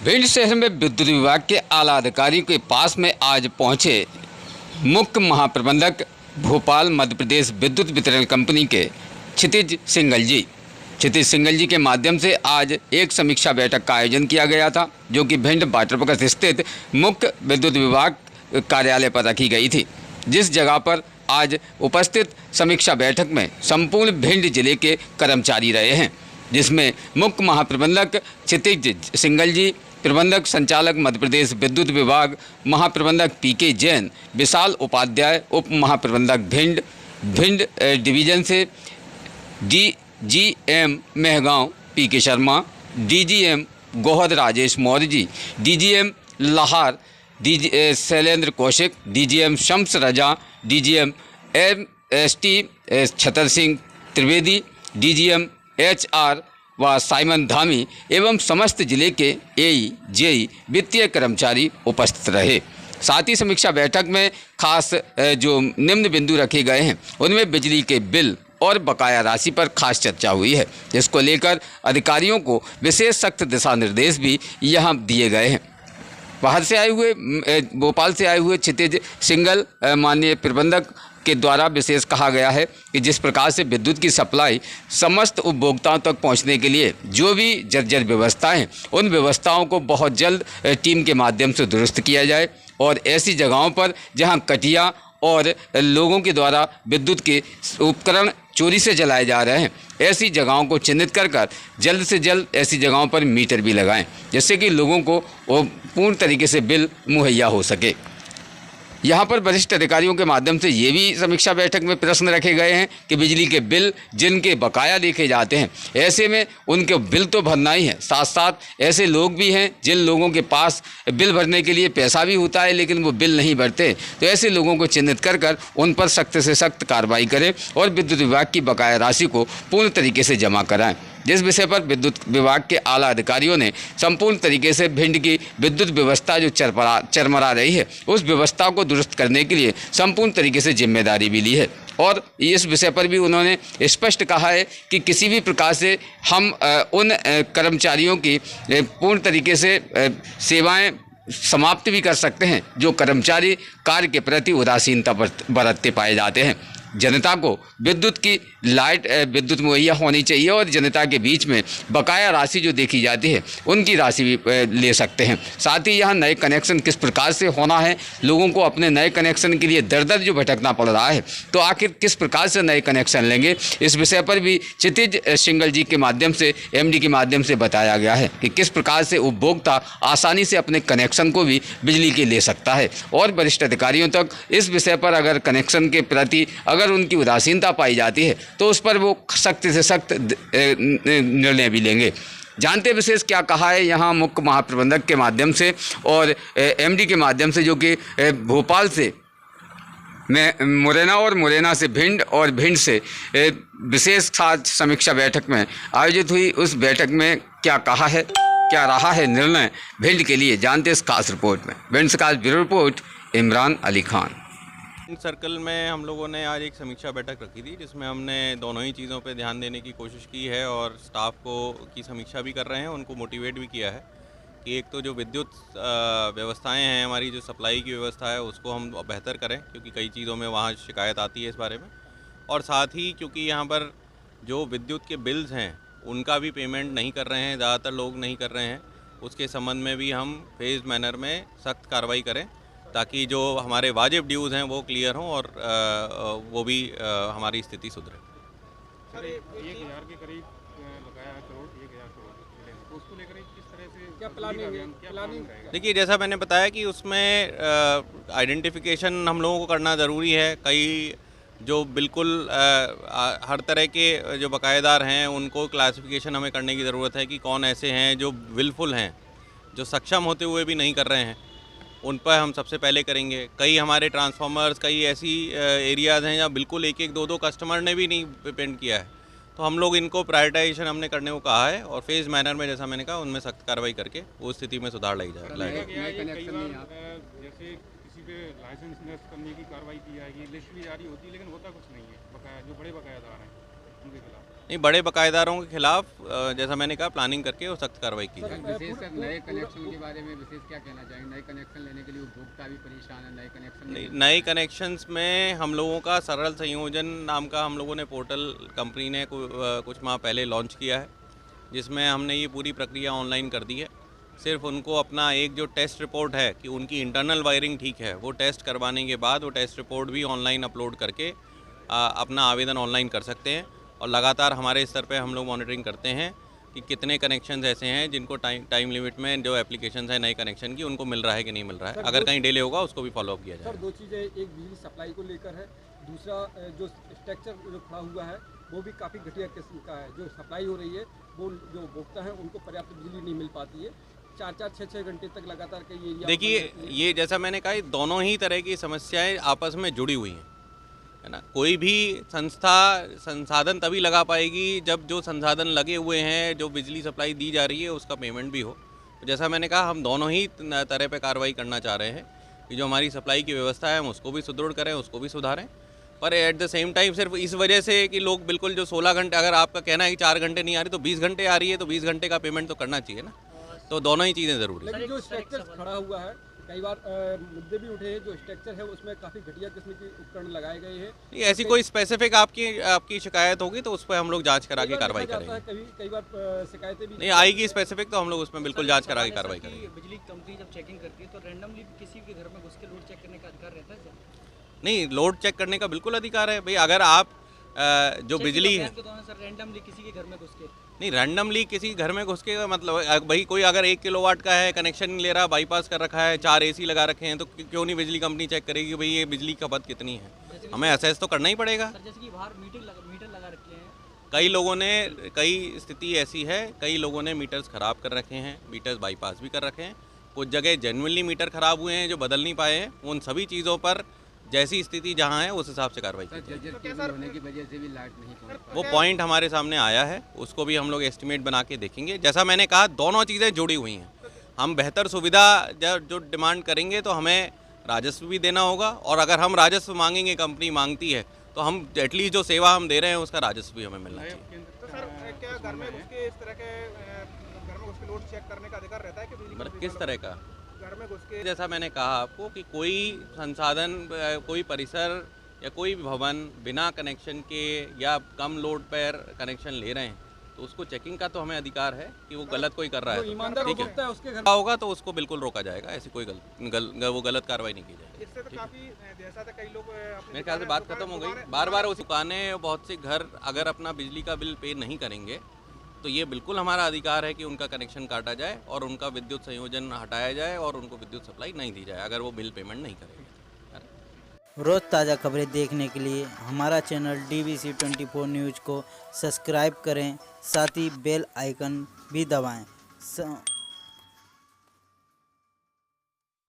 भिंड शहर में विद्युत विभाग के आला अधिकारी के पास में आज पहुंचे मुख्य महाप्रबंधक भोपाल मध्य प्रदेश विद्युत वितरण कंपनी के क्षितिज सिंघल जी। क्षितिज सिंघल जी के माध्यम से आज एक समीक्षा बैठक का आयोजन किया गया था, जो कि भिंड वाटरप्रगत स्थित मुख्य विद्युत विभाग कार्यालय पर रखी गई थी। जिस जगह पर आज उपस्थित समीक्षा बैठक में संपूर्ण भिंड जिले के कर्मचारी रहे हैं, जिसमें मुख्य महाप्रबंधक क्षितिज सिंघल जी, प्रबंधक संचालक मध्य प्रदेश विद्युत विभाग, महाप्रबंधक पीके जैन, विशाल उपाध्याय, उप महाप्रबंधक भिंड डिवीजन से डीजीएम मेहगांव पीके Sharma, DGM Gohad Rajesh Maurya ji, DGM Lahore Shailendra Kaushik, DGM Shams रजा, DGM MST Chhatar Singh Trivedi, DGM HR व साइमन धामी एवं समस्त जिले के एई जेई वित्तीय कर्मचारी उपस्थित रहे। साथ ही समीक्षा बैठक में खास जो निम्न बिंदु रखे गए हैं, उनमें बिजली के बिल और बकाया राशि पर खास चर्चा हुई है, जिसको लेकर अधिकारियों को विशेष सख्त दिशा निर्देश भी यहाँ दिए गए हैं। बाहर से आए हुए भोपाल से आए हुए क्षितिज सिंघल माननीय प्रबंधक के द्वारा विशेष कहा गया है कि जिस प्रकार से विद्युत की सप्लाई समस्त उपभोक्ताओं तक पहुंचने के लिए जो भी जर्जर व्यवस्थाएं हैं, उन व्यवस्थाओं को बहुत जल्द टीम के माध्यम से दुरुस्त किया जाए और ऐसी जगहों पर जहां कटिया और लोगों के द्वारा विद्युत के उपकरण चोरी से जलाए जा रहे हैं, ऐसी जगहों को चिन्हित कर जल्द से जल्द ऐसी जगहों पर मीटर भी लगाएं, जिससे कि लोगों को पूर्ण तरीके से बिल मुहैया हो सके। यहाँ पर वरिष्ठ अधिकारियों के माध्यम से ये भी समीक्षा बैठक में प्रश्न रखे गए हैं कि बिजली के बिल जिनके बकाया देखे जाते हैं, ऐसे में उनके बिल तो भरना ही है, साथ साथ ऐसे लोग भी हैं जिन लोगों के पास बिल भरने के लिए पैसा भी होता है लेकिन वो बिल नहीं भरते। तो ऐसे लोगों को चिन्हित कर उन पर सख्त से सख्त कार्रवाई करें और विद्युत विभाग की बकाया राशि को पूर्ण तरीके से जमा कराएं। जिस विषय पर विद्युत विभाग के आला अधिकारियों ने संपूर्ण तरीके से भिंड की विद्युत व्यवस्था जो चरमरा रही है, उस व्यवस्था को दुरुस्त करने के लिए संपूर्ण तरीके से जिम्मेदारी भी ली है। और इस विषय पर भी उन्होंने स्पष्ट कहा है कि किसी भी प्रकार से हम उन कर्मचारियों की पूर्ण तरीके से सेवाएं समाप्त भी कर सकते हैं जो कर्मचारी कार्य के प्रति उदासीनता बरतते पाए जाते हैं। जनता को विद्युत की विद्युत मुहैया होनी चाहिए और जनता के बीच में बकाया राशि जो देखी जाती है उनकी राशि भी ले सकते हैं। साथ ही यहाँ नए कनेक्शन किस प्रकार से होना है, लोगों को अपने नए कनेक्शन के लिए दर दर जो भटकना पड़ रहा है, तो आखिर किस प्रकार से नए कनेक्शन लेंगे, इस विषय पर भी क्षितिज सिंघल जी के माध्यम से एमडी के माध्यम से बताया गया है कि किस प्रकार से उपभोक्ता आसानी से अपने कनेक्शन को भी बिजली के ले सकता है। और वरिष्ठ अधिकारियों तक इस विषय पर अगर कनेक्शन के प्रति अगर उनकी उदासीनता पाई जाती है तो उस पर वो सख्त से सख्त निर्णय भी लेंगे। जानते विशेष क्या कहा है यहाँ मुख्य महाप्रबंधक के माध्यम से और एमडी के माध्यम से, जो कि भोपाल से मुरैना और मुरैना से भिंड और भिंड से विशेष खास समीक्षा बैठक में आयोजित हुई। उस बैठक में क्या कहा है, क्या रहा है निर्णय भिंड के लिए, जानते इस खास रिपोर्ट में। भिंड से खास bureau report, Imran Ali Khan. Circle में हम लोगों ने आज एक समीक्षा बैठक रखी थी, जिसमें हमने दोनों ही चीज़ों पे ध्यान देने की कोशिश की है और स्टाफ को की समीक्षा भी कर रहे हैं, उनको मोटिवेट भी किया है कि एक तो जो विद्युत व्यवस्थाएं हैं, हमारी जो सप्लाई की व्यवस्था है, उसको हम बेहतर करें, क्योंकि कई चीज़ों में वहाँ शिकायत आती है इस बारे में। और साथ ही क्योंकि यहाँ पर जो विद्युत के बिल्स हैं उनका भी पेमेंट नहीं कर रहे हैं, ज़्यादातर लोग नहीं कर रहे हैं, उसके संबंध में भी हम फेज मैनर में सख्त कार्रवाई करें, ताकि जो हमारे वाजिब ड्यूज़ हैं वो क्लियर हों और वो भी हमारी स्थिति सुधरे। सर 1000 के करीब बकाया करोड़, 1000 करोड़, तो उसको लेकर किस तरह से क्या प्लानिंग रहेगा? देखिए, जैसा मैंने बताया कि उसमें आइडेंटिफिकेशन हम लोगों को करना ज़रूरी है। कई जो बिल्कुल हर तरह के जो बकायेदार हैं उनको क्लासिफिकेशन हमें करने की ज़रूरत है कि कौन ऐसे हैं जो विलफुल हैं, जो सक्षम होते हुए भी नहीं कर रहे हैं, उन पर हम सबसे पहले करेंगे। कई हमारे ट्रांसफार्मर्स, कई ऐसी एरियाज़ हैं जहाँ बिल्कुल एक एक दो कस्टमर ने भी नहीं पेमेंट किया है, तो हम लोग इनको प्रायोरिटाइजेशन हमने करने को कहा है और फेज मैनर में, जैसा मैंने कहा, उनमें सख्त कार्रवाई करके वो स्थिति में सुधार लाई जाएगा। जैसे किसी पे लाइसेंस नष्ट करने की कार्रवाई की जाएगी, लिस्ट भी जारी होती है, लेकिन होता कुछ नहीं है, बकाया जो बड़े बकायादार हैं उनके खिलाफ? नहीं, बड़े बकायेदारों के खिलाफ जैसा मैंने कहा प्लानिंग करके वो सख्त कार्रवाई की जाए। विशेषकर नए कनेक्शन के बारे में विशेष क्या कहना चाहेंगे? नए कनेक्शन लेने के लिए उपभोक्ता भी परेशान है, नए कनेक्शन नए कनेक्शंस में हम लोगों का सरल संयोजन नाम का हम लोगों ने पोर्टल कंपनी ने कुछ माह पहले लॉन्च किया है, जिसमें हमने ये पूरी प्रक्रिया ऑनलाइन कर दी है। सिर्फ उनको अपना एक जो टेस्ट रिपोर्ट है कि उनकी इंटरनल वायरिंग ठीक है, वो टेस्ट करवाने के बाद वो टेस्ट रिपोर्ट भी ऑनलाइन अपलोड करके अपना आवेदन ऑनलाइन कर सकते हैं। और लगातार हमारे स्तर पे हम लोग मॉनिटरिंग करते हैं कि कितने कनेक्शंस ऐसे हैं जिनको टाइम लिमिट में जो एप्लीकेशंस है नए कनेक्शन की उनको मिल रहा है कि नहीं मिल रहा है। अगर कहीं डिले होगा उसको भी फॉलोअप किया जाए। सर, दो चीज़ें, एक बिजली सप्लाई को लेकर है, दूसरा जो स्ट्रक्चर जो खड़ा हुआ है वो भी काफ़ी घटिया किस्म का है। जो सप्लाई हो रही है वो जो उपभोक्ता है उनको पर्याप्त बिजली नहीं मिल पाती है। 4-4, 6-6 घंटे तक लगातार कई एरिया। देखिए, ये जैसा मैंने कहा, दोनों ही तरह की समस्याएं आपस में जुड़ी हुई हैं, है ना। कोई भी संस्था संसाधन तभी लगा पाएगी जब जो संसाधन लगे हुए हैं, जो बिजली सप्लाई दी जा रही है उसका पेमेंट भी हो। तो जैसा मैंने कहा, हम दोनों ही तरह पे कार्रवाई करना चाह रहे हैं कि जो हमारी सप्लाई की व्यवस्था है हम उसको भी सुदृढ़ करें, उसको भी सुधारें। पर एट द सेम टाइम सिर्फ इस वजह से कि लोग बिल्कुल जो 16 घंटे, अगर आपका कहना है कि 4 घंटे नहीं आ रही तो 20 घंटे आ रही है, तो 20 घंटे का पेमेंट तो करना चाहिए ना। तो दोनों ही चीज़ें ज़रूरी हैं। लेकिन जो स्ट्रक्चर खड़ा हुआ है, कई बार मुद्दे भी उठे हैं, जो स्ट्रक्चर है उसमें काफ़ी घटिया किस्म के उपकरण लगाए गए हैं। नहीं, ऐसी कोई स्पेसिफिक आपकी शिकायत होगी तो उस पर हम लोग जांच करा के कार्रवाई करेंगे। कई बार शिकायतें भी नहीं आएगी स्पेसिफिक तो हम लोग उसमें बिल्कुल जांच करा के कार्रवाई करेंगे। बिजली कंपनी जब चेकिंग करती है तो रैंडमली किसी के घर में घुस के लोड चेक करने का अधिकार रहता है सर? नहीं, लोड चेक करने का बिल्कुल अधिकार है भाई। अगर आप जो बिजली है, सर रैंडमली किसी के घर में घुस के नहीं, रैंडमली किसी घर में घुस के मतलब भाई कोई अगर 1 किलोवाट का है, कनेक्शन नहीं ले रहा, बाईपास कर रखा है, 4 AC लगा रखे हैं, तो क्यों नहीं बिजली कंपनी चेक करेगी भाई ये बिजली की खपत कितनी है? हमें असेस तो करना ही पड़ेगा। सर जैसे कि बाहर मीटर लगा रखे हैं, कई लोगों ने, कई स्थिति ऐसी है, कई लोगों ने मीटर्स ख़राब कर रखे हैं, मीटर्स बाईपास भी कर रखे हैं। कुछ जगह जेन्युइनली मीटर ख़राब हुए हैं जो बदल नहीं पाए हैं। उन सभी चीज़ों पर जैसी स्थिति जहाँ है उस हिसाब से कार्रवाई की जाए। केबल होने की वजह से भी लाइट नहीं पहुंच वो पॉइंट हमारे सामने आया है, उसको भी हम लोग एस्टिमेट बना के देखेंगे। जैसा मैंने कहा, दोनों चीज़ें जुड़ी हुई हैं। हम बेहतर सुविधा जो डिमांड करेंगे तो हमें राजस्व भी देना होगा, और अगर हम राजस्व मांगेंगे, कंपनी मांगती है, तो हम एटलीस्ट जो सेवा हम दे रहे हैं उसका राजस्व भी हमें मिलना चाहिए। तो सर क्या घर में घुस के इस तरह के घर में घुस के लोड चेक करने का अधिकार रहता है कि बिजली मतलब कंपनी किस तरह का? घर में घुस के? जैसा मैंने कहा आपको कि कोई संसाधन, कोई परिसर या कोई भी भवन बिना कनेक्शन के या कम लोड पर कनेक्शन ले रहे हैं तो उसको चेकिंग का तो हमें अधिकार है कि वो गलत कोई कर रहा है, ईमानदार ठीक उपभोक्ता है, है उसके घर क्या होगा तो उसको बिल्कुल रोका जाएगा। ऐसी कोई वो गलत कार्रवाई नहीं की जाएगी। इससे तो काफी जैसा था कई लोग मेरे ख्याल से बात खत्म हो गई। बार बार उस दुकानें, बहुत से घर अगर अपना बिजली का बिल पे नहीं करेंगे तो ये बिल्कुल हमारा अधिकार है कि उनका कनेक्शन काटा जाए और उनका विद्युत संयोजन हटाया जाए और उनको विद्युत सप्लाई नहीं दी जाए अगर वो बिल पेमेंट नहीं करेंगे। रोज़ ताज़ा खबरें देखने के लिए हमारा चैनल DVC 24 न्यूज़ को सब्सक्राइब करें, साथ ही बेल आइकन भी दबाएं।